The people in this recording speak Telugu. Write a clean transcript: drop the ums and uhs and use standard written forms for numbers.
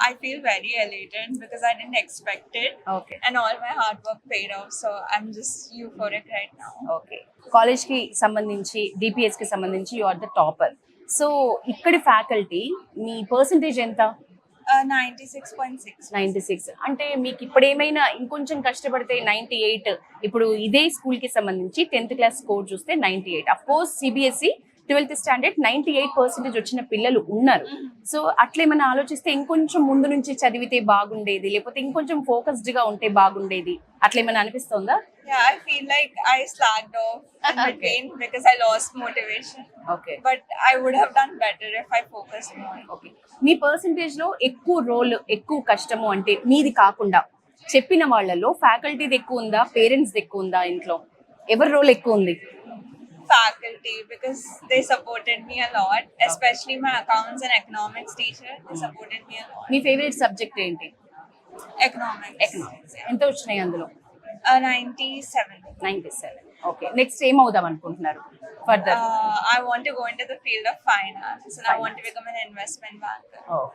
I feel very elated because I didn't expect it. Okay And all my hard work paid off. So I'm just euphoric right now. Okay కాలేజ్కి సంబంధించి డిపిఎస్కి సంబంధించి you are the topper. So ఇక్కడి ఫ్యాకల్టీ మీ పర్సంటేజ్ ఎంత? 96.6. 96. అంటే మీకు ఇప్పుడు ఏమైనా ఇంకొంచెం కష్టపడితే 98. ఇప్పుడు ఇదే స్కూల్కి సంబంధించి 10th క్లాస్ స్కోర్ చూస్తే 98. Of course CBSE 12th standard 98% వచ్చిన పిల్లలు ఉన్నారు. సో అట్లేమైనా ఆలోచిస్తే ఇంకొంచెం ముందు నుంచి చదివితే బాగుండేది, లేకపోతే ఇంకొంచెం ఫోకస్డ్ గా ఉంటే బాగుండేది, అట్లేమైనా అనిపిస్తుందా? Yeah, I feel like I slacked off in between because I lost motivation. Okay But I would have done better if I focused more. Okay me percentage లో ఎక్కువ రోల్, ఎక్కువ కష్టము అంటే మీది కాకుండా చెప్పిన వాళ్ళలో ఫ్యాకల్టీది ఎక్కువ ఉందా, పేరెంట్స్ ఎక్కువ ఉందా? ఇంట్లో ఎవరి రోల్ ఎక్కువ ఉంది? Faculty, because they supported me a lot, especially my accounts and economics teacher. They supported me a lot. Me favourite subject ఏంటి? Economics. ఎకనామిక్స్. ఎంత వచ్చినాయి అందులో? 97. 97. ఓకే నెక్స్ట్ ఏమవుదాం అనుకుంటున్నారు further? I want to go into the field of finance and I want to become an investment banker. Okay